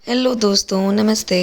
Hello दोस्तों, नमस्ते।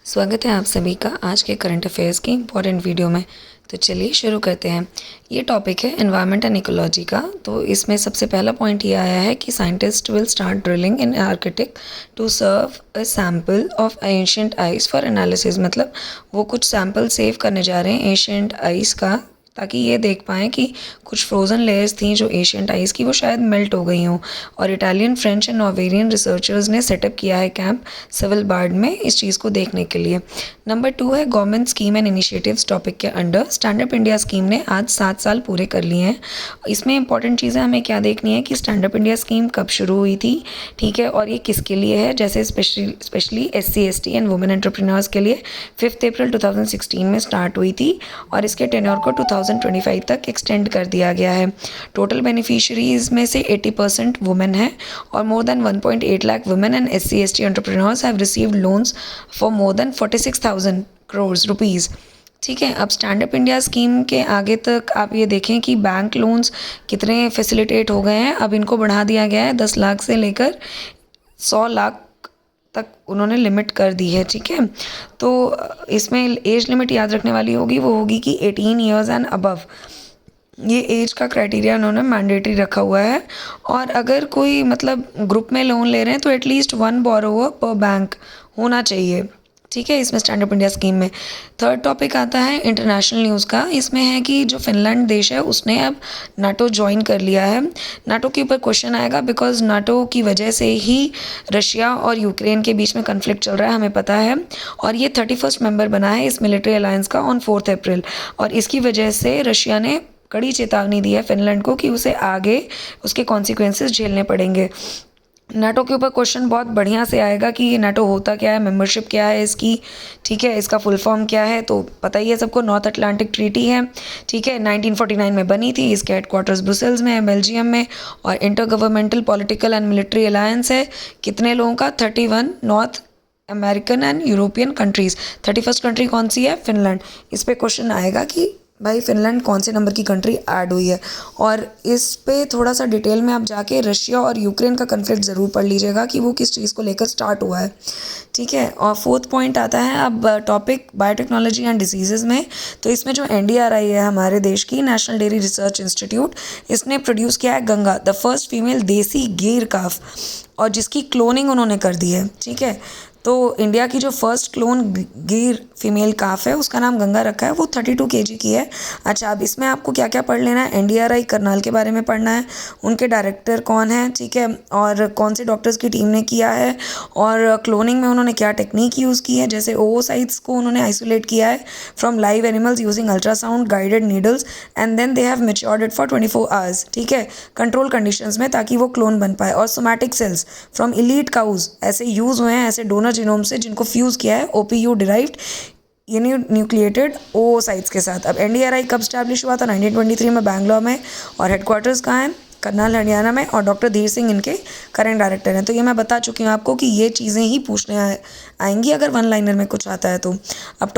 स्वागत है आप सभी का आज के करंट अफेयर्स की इम्पोर्टेंट वीडियो में। तो चलिए शुरू करते हैं। ये टॉपिक है एनवायरनमेंट एंड इकोलॉजी का। तो इसमें सबसे पहला पॉइंट ये आया है कि scientist will start drilling in Arctic to serve a sample of ancient ice for analysis. मतलब वो कुछ सैम्पल सेव करने जा रहे हैं एंशियंट आइस का, ताकि ये देख पाएँ कि कुछ फ्रोज़न लेयर्स थी जो एशियंट आइस की, वो शायद मेल्ट हो गई हों। और Italian, French and Norwegian researchers ने सेटअप किया है कैंप सेवलबार्ड में इस चीज़ को देखने के लिए। नंबर 2 है government scheme and initiatives topic के under stand up India scheme ने आज 7 साल पूरे कर लिए हैं। इसमें इंपॉर्टेंट चीज़ें हमें क्या देखनी है कि स्टैंड अप इंडिया स्कीम कब शुरू हुई थी, ठीक है, और ये किसके लिए है। जैसे specially SC ST and women entrepreneurs के लिए 5 अप्रैल 2016 में स्टार्ट हुई थी और इसके टेन्योर को 2025 तक एक्सटेंड कर दिया गया है। टोटल बेनिफिशियरीज में से 80% वुमेन है और more than 1.8 lakh women and SC ST entrepreneurs have received loans for more than 46,000 crore rupees. ठीक है, अब स्टैंड अप इंडिया स्कीम के आगे तक आप ये देखें कि बैंक लोन्स कितने फैसिलिटेट हो गए हैं। अब इनको बढ़ा दिया गया है 10 लाख से लेकर 100 लाख तक उन्होंने लिमिट कर दी है। ठीक है, तो इसमें एज लिमिट याद रखने वाली होगी, वो होगी कि 18 ईयर्स एंड अबव। ये एज का क्राइटेरिया उन्होंने मैंडेटरी रखा हुआ है। और अगर कोई मतलब ग्रुप में लोन ले रहे हैं तो एटलीस्ट 1 बोरोवर पर बैंक होना चाहिए। ठीक है, इसमें स्टैंड अप इंडिया स्कीम में। थर्ड टॉपिक आता है इंटरनेशनल न्यूज़ का। इसमें है कि जो फिनलैंड देश है उसने अब नाटो ज्वाइन कर लिया है। नाटो के ऊपर क्वेश्चन आएगा बिकॉज नाटो की वजह से ही रशिया और यूक्रेन के बीच में कन्फ्लिक्ट चल रहा है, हमें पता है। और ये 31st मेंबर बना है इस मिलिट्री अलायंस का ऑन 4 अप्रैल। और इसकी वजह से रशिया ने कड़ी चेतावनी दी है फिनलैंड को कि उसे आगे उसके कॉन्सिक्वेंसेस झेलने पड़ेंगे। नाटो के ऊपर क्वेश्चन बहुत बढ़िया से आएगा कि ये नाटो होता क्या है, मेंबरशिप क्या है इसकी, ठीक है, इसका फुल फॉर्म क्या है। तो पता ही है सबको, नॉर्थ अटलांटिक ट्रीटी है, ठीक है, 1949 में बनी थी। इसके हेडक्वार्टर्स ब्रुसेल्स में है, बेल्जियम में। और inter governmental political and military alliance है। कितने लोगों का? 31 north American and European countries. 31st country कौन सी है? फिनलैंड। इस पर क्वेश्चन आएगा कि भाई फिनलैंड कौन से नंबर की कंट्री ऐड हुई है। और इस पे थोड़ा सा डिटेल में आप जाके रशिया और यूक्रेन का कन्फ्लिक्ट ज़रूर पढ़ लीजिएगा कि वो किस चीज़ को लेकर स्टार्ट हुआ है। ठीक है, और 4th पॉइंट आता है अब टॉपिक बायोटेक्नोलॉजी एंड डिसीज़ में। तो इसमें जो NDRI है हमारे देश की, नेशनल डेयरी रिसर्च इंस्टीट्यूट, इसने प्रोड्यूस किया है गंगा, द फर्स्ट फीमेल देसी गिर काफ, और जिसकी क्लोनिंग उन्होंने कर दी है। ठीक है, तो इंडिया की जो फर्स्ट क्लोन गिर फीमेल काफ है उसका नाम गंगा रखा है, वो 32 kg की है। अच्छा, अब इसमें आपको क्या क्या पढ़ लेना है? NDRI करनाल के बारे में पढ़ना है, उनके डायरेक्टर कौन है, ठीक है, और कौन से डॉक्टर्स की टीम ने किया है, और क्लोनिंग में उन्होंने क्या टेक्निक यूज़ की है। जैसे ओवोसाइट्स को उन्होंने आइसोलेट किया है from live animals using ultrasound guided needles and then they have matured it for 24 hours, ठीक है, कंट्रोल कंडीशंस में, ताकि वो क्लोन बन पाए। और somatic cells from elite cows ऐसे यूज़ हुए हैं, ऐसे डोनर जीनोम से, जिनको फ्यूज़ किया है OPU डिराइव्ड न्यूक्लिएटेड ओसाइट्स के साथ। अब NDRI कब स्टैब्लिश हुआ था? 1923 में बैंगलोर में। और हेडक्वार्टर्स कहाँ है? करनाल, हरियाणा में। और डॉक्टर धीर सिंह इनके करंट डायरेक्टर हैं। तो ये मैं बता चुकी हूँ आपको कि ये चीज़ें ही पूछने आएंगी अगर वन लाइनर में कुछ आता है तो। अब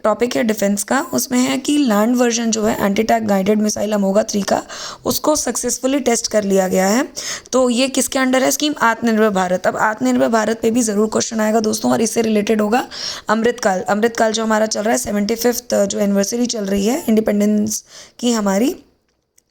टॉपिक है डिफेंस का। उसमें है कि लैंड वर्जन जो है एंटी टैंक गाइडेड मिसाइल अमोगा 3 का, उसको सक्सेसफुली टेस्ट कर लिया गया है। तो ये किसके अंडर है स्कीम? आत्मनिर्भर भारत। अब आत्मनिर्भर भारत पे भी ज़रूर क्वेश्चन आएगा दोस्तों, और इससे रिलेटेड होगा अमृतकाल जो हमारा चल रहा है, 75th जो एनिवर्सरी चल रही है इंडिपेंडेंस की हमारी,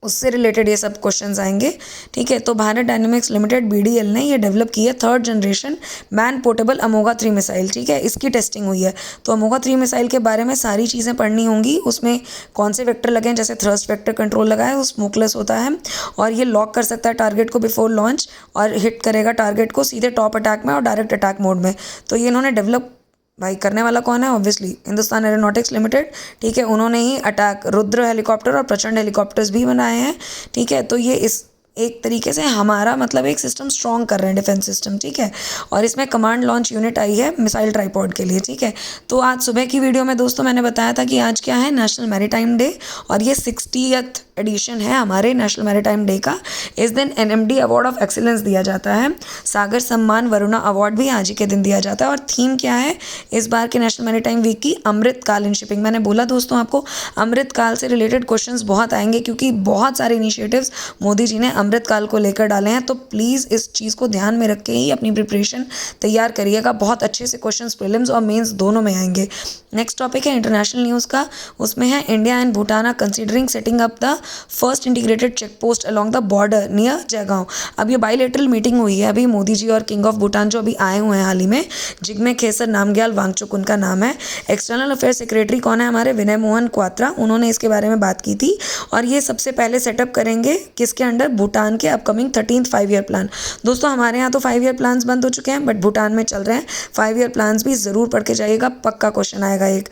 उससे रिलेटेड ये सब क्वेश्चंस आएंगे। ठीक है, तो भारत डायनेमिक्स लिमिटेड BDL ने ये डेवलप की है 3rd generation man portable Amogha 3 missile. ठीक है, इसकी टेस्टिंग हुई है। तो अमोगा 3 मिसाइल के बारे में सारी चीज़ें पढ़नी होंगी। उसमें कौन से वेक्टर लगे हैं, जैसे थ्रस्ट वेक्टर कंट्रोल लगा है, वो स्मोकलेस होता है और ये लॉक कर सकता है टारगेट को बिफोर लॉन्च, और हिट करेगा टारगेट को सीधे टॉप अटैक में और डायरेक्ट अटैक मोड में। तो ये इन्होंने डेवलप, भाई करने वाला कौन है? Obviously Hindustan aeronautics limited. ठीक है, उन्होंने ही अटैक रुद्र हेलीकॉप्टर और प्रचंड हेलीकॉप्टर्स भी बनाए हैं। ठीक है, तो ये इस एक तरीके से हमारा मतलब एक सिस्टम स्ट्रॉन्ग कर रहे हैं, डिफेंस सिस्टम। ठीक है, और इसमें कमांड लॉन्च यूनिट आई है मिसाइल ट्राइपॉड के लिए। ठीक है, तो आज सुबह की वीडियो में दोस्तों मैंने बताया था कि आज क्या है, नेशनल मैरीटाइम डे, और ये 60th एडिशन है हमारे नेशनल मैरीटाइम डे का। इस दिन NMD अवार्ड ऑफ एक्सीलेंस दिया जाता है। सागर सम्मान वरुणा अवार्ड भी आज ही के दिन दिया जाता है। और थीम क्या है इस बार के नेशनल मैरीटाइम वीक की? अमृतकाल इन शिपिंग। मैंने बोला दोस्तों आपको अमृतकाल से रिलेटेड क्वेश्चंस बहुत आएंगे, क्योंकि बहुत सारे इनिशिएटिव्स मोदी जी ने अमृतकाल को लेकर डाले हैं। तो प्लीज़ इस चीज़ को ध्यान में रख के ही अपनी प्रिपरेशन तैयार करिएगा। बहुत अच्छे से क्वेश्चंस प्रीलिम्स और मेंस दोनों में आएंगे। नेक्स्ट टॉपिक है इंटरनेशनल न्यूज़ का। उसमें है India and Bhutan are considering setting up the first integrated check post along the border near Jaigaon. अब ये बायलैटरल मीटिंग हुई है अभी मोदी जी और किंग ऑफ भूटान जो अभी आए हुए हैं हाल ही में, जिग्मे खेसर नामग्याल वांगचुक उनका नाम है। एक्सटर्नल अफेयर सेक्रेटरी कौन है? हमारे विनय मोहन क्वात्रा, उन्होंने इसके बारे में बात की थी। और ये सबसे पहले सेटअप करेंगे किसके अंडर? भूटान के अपकमिंग 13th 5-year प्लान। दोस्तों हमारे यहाँ तो 5-year प्लान्स बंद हो चुके हैं, बट भूटान में चल रहे हैं 5-year प्लान्स भी ज़रूर पढ़ के जाइएगा, पक्का क्वेश्चन आएगा एक।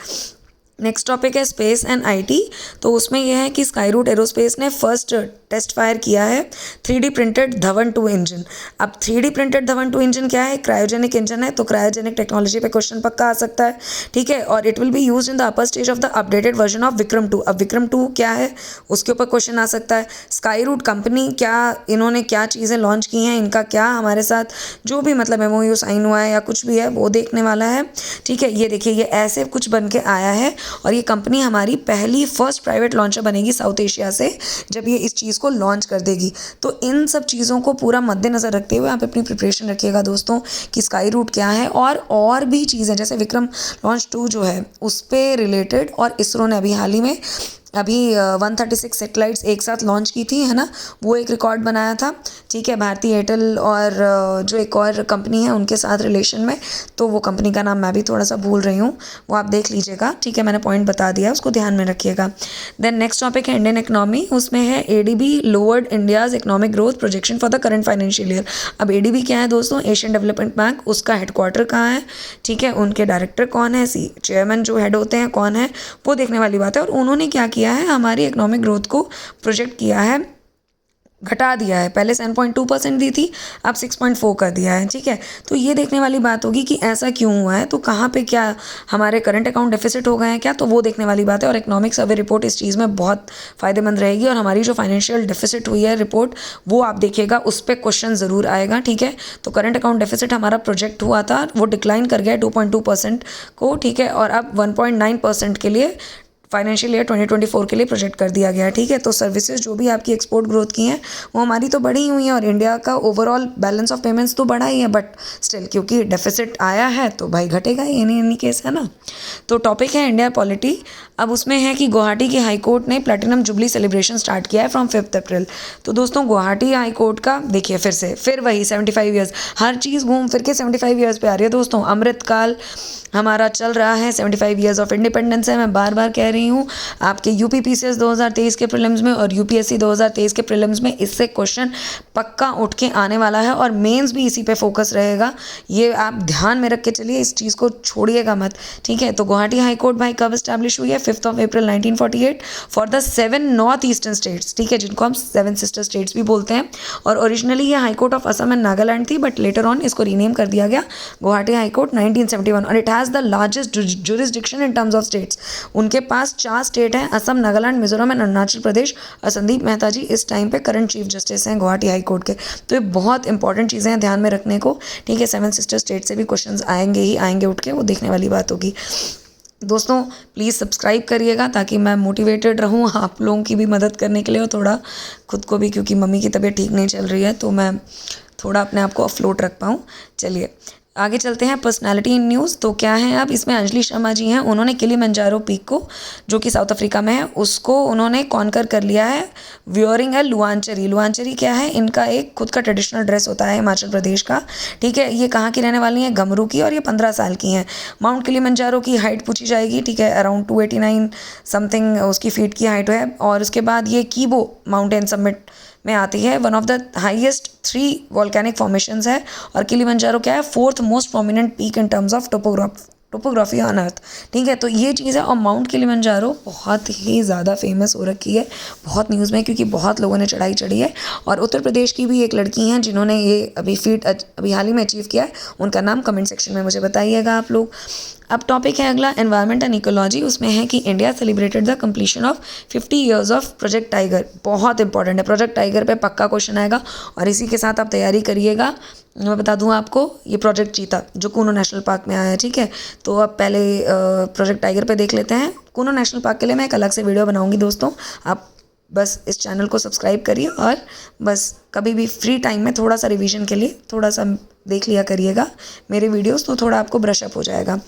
नेक्स्ट टॉपिक है स्पेस एंड IT। तो उसमें यह है कि स्काई रूट एरोस्पेस ने फर्स्ट टेस्ट फायर किया है 3D प्रिंटेड धवन 2 इंजन। अब 3D प्रिंटेड धवन 2 इंजन क्या है? क्रायोजेनिक इंजन है। तो क्रायोजेनिक टेक्नोलॉजी पे क्वेश्चन पक्का आ सकता है, ठीक है। और it will be use in the upper stage of the updated version of Vikram 2। अब विक्रम 2 क्या है उसके ऊपर क्वेश्चन आ सकता है। स्काई रूट कंपनी क्या, इन्होंने क्या चीज़ें लॉन्च की हैं, इनका क्या हमारे साथ जो भी मतलब MOU साइन हुआ है या कुछ भी है वो देखने वाला है, ठीक है। ये देखिए ये ऐसे कुछ बन के आया है और ये कंपनी हमारी पहली फर्स्ट प्राइवेट लॉन्चर बनेगी साउथ एशिया से जब ये इस चीज़ को लॉन्च कर देगी। तो इन सब चीज़ों को पूरा मद्देनज़र रखते हुए आप अपनी प्रिपरेशन रखिएगा दोस्तों कि स्काई रूट क्या है और भी चीज़ें जैसे विक्रम लॉन्च 2 जो है उस पर रिलेटेड। और इसरो ने अभी हाल ही में 136 सैटेलाइट्स एक साथ लॉन्च की थी, है ना, वो एक रिकॉर्ड बनाया था, ठीक है। भारती एयरटेल और जो एक और कंपनी है उनके साथ रिलेशन में, तो वो कंपनी का नाम मैं भी थोड़ा सा भूल रही हूँ, वो आप देख लीजिएगा, ठीक है। मैंने पॉइंट बता दिया, उसको ध्यान में रखिएगा। देन नेक्स्ट टॉपिक है इंडियन इकनॉमी। उसमें है ADB lowered India's economic growth projection for the current financial year. अब ADB क्या है दोस्तों? Asian development bank. उसका हेडक्वार्टर कहाँ है, ठीक है, उनके डायरेक्टर कौन है, चेयरमैन जो हेड होते हैं कौन है, वो देखने वाली बात है। और उन्होंने क्या किया है, हमारी इकोनॉमिक ग्रोथ को प्रोजेक्ट किया है, घटा दिया है। पहले 7.2% दी थी, अब 6.4 कर दिया है, ठीक है। तो ये देखने वाली बात होगी कि ऐसा क्यों हुआ है, तो कहाँ पे क्या हमारे करंट अकाउंट डेफिसिट हो गए हैं क्या, तो वो देखने वाली बात है। और इकोनॉमिक सर्वे रिपोर्ट इस चीज़ में बहुत फ़ायदेमंद रहेगी। और हमारी जो फाइनेंशियल डेफिसिट हुई है रिपोर्ट, वो आप देखिएगा, उस पर क्वेश्चन ज़रूर आएगा, ठीक है। तो करंट अकाउंट डेफिसिट हमारा प्रोजेक्ट हुआ था, वो डिक्लाइन कर गया 2.2% को, ठीक है। और अब 1.9% के लिए फाइनेंशियल ईयर 2024 के लिए प्रोजेक्ट कर दिया गया है, ठीक है। तो सर्विसेज जो भी आपकी एक्सपोर्ट ग्रोथ की हैं वो हमारी तो बढ़ी हुई हैं और इंडिया का ओवरऑल बैलेंस ऑफ पेमेंट्स तो बढ़ा ही है, बट स्टिल क्योंकि डेफिसिट आया है तो भाई घटेगा ही, एनी केस, है ना। तो टॉपिक है इंडिया पॉलिटी। अब उसमें है कि गुवाहाटी की हाई कोर्ट ने प्लैटिनम जुबली सेलिब्रेशन स्टार्ट किया है फ्रॉम 5 अप्रैल। तो दोस्तों गुवाहाटी हाई कोर्ट का देखिए फिर वही 75 ईयर्स, हर चीज़ घूम फिर के 75 ईयर्स पे आ रही है दोस्तों। अमृतकाल हमारा चल रहा है, 75 ईयर्स ऑफ इंडिपेंडेंस है। मैं बार बार कह रही हूँ आपके UPPCS 2023 के प्रीलिम्स में और UPSC 2023 के प्रीलिम्स में इससे क्वेश्चन पक्का उठ के आने वाला है और मेंस भी इसी पे फोकस रहेगा। ये आप ध्यान में रख के चलिए, इस चीज़ को छोड़िएगा मत, ठीक है। तो गुवाहाटी हाई कोर्ट भाई कब स्टैब्लिश हुई है? 5 अप्रैल 1948 for the 7 north eastern states, ठीक है, जिनको हम 7 सिस्टर स्टेट्स भी बोलते हैं। और ओरिजिनली ये high court of Assam and Nagaland थी, बट लेटर ऑन इसको रीनेम कर दिया गया गुवाहाटी हाई कोर्ट 1971। और it has the largest jurisdiction in terms of states. उनके पास 4 स्टेट हैं, असम, नागालैंड, मिजोरम एंड अरुणाचल प्रदेश। और संदीप मेहता जी इस टाइम पे करंट चीफ जस्टिस हैं गुवाहाटी हाई कोर्ट के। तो ये बहुत इंपॉर्टेंट चीज़ें हैं ध्यान में रखने को, ठीक है। 7 सिस्टर स्टेट से भी क्वेश्चंस आएंगे ही आएंगे उठ के, वो देखने वाली बात होगी। दोस्तों प्लीज़ सब्सक्राइब करिएगा ताकि मैं मोटिवेटेड रहूँ आप लोगों की भी मदद करने के लिए और थोड़ा खुद को भी, क्योंकि मम्मी की तबीयत ठीक नहीं चल रही है, तो मैं थोड़ा अपने आप को अफलोट रख पाऊँ। चलिए आगे चलते हैं। पर्सनालिटी इन न्यूज़ तो क्या है, अब इसमें अंजलि शर्मा जी हैं। उन्होंने किलिमंजारो पीक को, जो कि साउथ अफ्रीका में है, उसको उन्होंने कॉन्कर कर लिया है वियरिंग अ लुआंचरी। लुआंचरी क्या है? इनका एक खुद का ट्रेडिशनल ड्रेस होता है हिमाचल प्रदेश का, ठीक है। ये कहाँ की रहने वाली हैं? गमरू की, और ये 15 साल की हैं। माउंट किलिमंजारो की हाइट पूछी जाएगी, ठीक है, अराउंड 289 समथिंग उसकी फीट की हाइट है। और उसके बाद ये कीबो माउंटेन समिट में आती है, one of the highest 3 volcanic formations है। और किलिमंजारो क्या है? 4th most prominent peak in terms of topography on earth, ठीक है। तो ये चीज़ है। और माउंट किलिमंजारो बहुत ही ज़्यादा फेमस हो रखी है, बहुत न्यूज़ में, क्योंकि बहुत लोगों ने चढ़ाई चढ़ी है। और उत्तर प्रदेश की भी एक लड़की हैं जिन्होंने ये अभी हाल ही में अचीव किया है, उनका नाम कमेंट सेक्शन में मुझे बताइएगा आप लोग। अब टॉपिक है अगला एनवायरनमेंट एंड इकोलॉजी। उसमें है कि India celebrated the completion of 50 years of project tiger. बहुत इंपॉर्टेंट है, प्रोजेक्ट टाइगर पे पक्का क्वेश्चन आएगा और इसी के साथ आप तैयारी करिएगा। मैं बता दूं आपको, ये प्रोजेक्ट चीता जो कूनो नेशनल पार्क में आया है, ठीक है। तो अब पहले प्रोजेक्ट टाइगर पे देख लेते हैं। कूनो नेशनल पार्क के लिए मैं एक अलग से वीडियो बनाऊंगी दोस्तों, आप बस इस चैनल को सब्सक्राइब करिए और बस कभी भी फ्री टाइम में थोड़ा सा रिवीजन के लिए थोड़ा सा देख लिया करिएगा मेरे वीडियोस, तो थोड़ा आपको ब्रश अप हो जाएगा।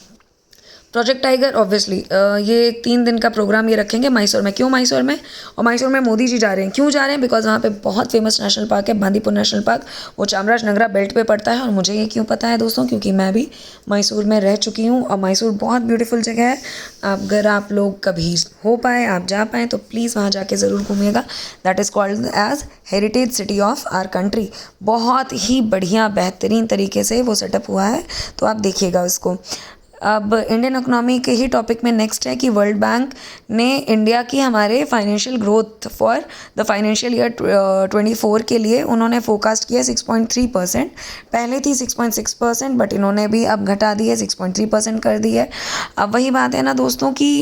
प्रोजेक्ट टाइगर ऑब्वियसली ये 3 दिन का प्रोग्राम ये रखेंगे मैसूर में। क्यों मैसूर में? और मैसूर में मोदी जी जा रहे हैं। क्यों जा रहे हैं? बिकॉज वहाँ पे बहुत फेमस नेशनल पार्क है बांदीपुर नेशनल पार्क, वो चामराजनगरा बेल्ट पे पड़ता है। और मुझे ये क्यों पता है दोस्तों, क्योंकि मैं भी मैसूर में रह चुकी हूँ और मैसूर बहुत ब्यूटीफुल जगह है। अगर आप लोग कभी हो पाए, आप जा पाएँ तो प्लीज़ वहाँ जाके ज़रूर घूमिएगा। That is called as heritage city of our country. बहुत ही बढ़िया बेहतरीन तरीके से वो सेटअप हुआ है, तो आप देखिएगा उसको। अब इंडियन इकोनॉमी के ही टॉपिक में नेक्स्ट है कि वर्ल्ड बैंक ने इंडिया की हमारे financial growth for the financial year 24 के लिए उन्होंने फोरकास्ट किया 6.3%। पहले थी 6.6%, बट इन्होंने भी अब घटा दी है, 6.3% कर दी है। अब वही बात है ना दोस्तों कि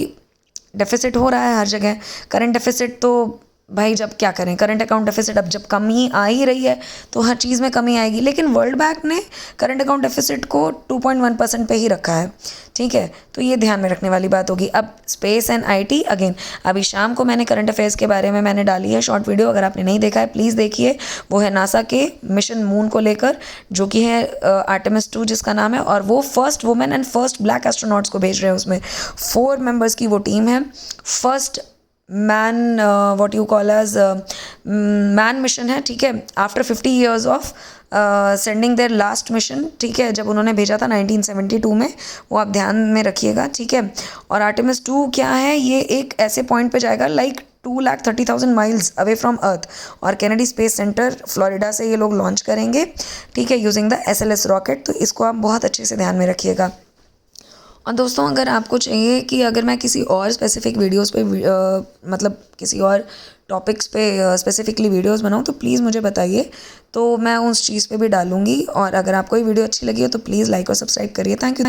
डेफिसिट हो रहा है हर जगह। करंट डेफिसिट तो भाई जब क्या करें, करंट अकाउंट डेफिसिट अब जब कमी आ ही रही है तो हर चीज़ में कमी आएगी। लेकिन वर्ल्ड बैंक ने करंट अकाउंट डेफिसिट को 2.1% पे ही रखा है, ठीक है। तो ये ध्यान में रखने वाली बात होगी। अब स्पेस एंड आईटी अगेन, अभी शाम को मैंने करंट अफेयर्स के बारे में मैंने डाली है शॉर्ट वीडियो, अगर आपने नहीं देखा है प्लीज़ देखिए। वो है नासा के मिशन मून को लेकर, जो कि है आर्टेमिस 2 जिसका नाम है। और वो first women and first black astronauts को भेज रहे हैं। उसमें 4 मेंबर्स की वो टीम है। First man what you call as man mission है, ठीक है, after 50 years of sending their last mission, ठीक है, जब उन्होंने भेजा था 1972 में। वो आप ध्यान में रखिएगा, ठीक है। और आर्टेमिस 2 क्या है, ये एक ऐसे पॉइंट पे जाएगा लाइक 2,30,000 माइल्स अवे फ्रॉम अर्थ, और कैनेडी स्पेस सेंटर फ्लोरिडा से ये लोग लॉन्च करेंगे, ठीक है, यूजिंग द SLS रॉकेट। तो इसको आप बहुत अच्छे से ध्यान में रखिएगा। और दोस्तों अगर आपको चाहिए कि अगर मैं किसी और स्पेसिफिक वीडियोस पे मतलब किसी और टॉपिक्स पे स्पेसिफिकली वीडियोस बनाऊँ तो प्लीज़ मुझे बताइए, तो मैं उस चीज़ पे भी डालूँगी। और अगर आपको ये वीडियो अच्छी लगी हो तो प्लीज़ लाइक और सब्सक्राइब करिए। Thank you.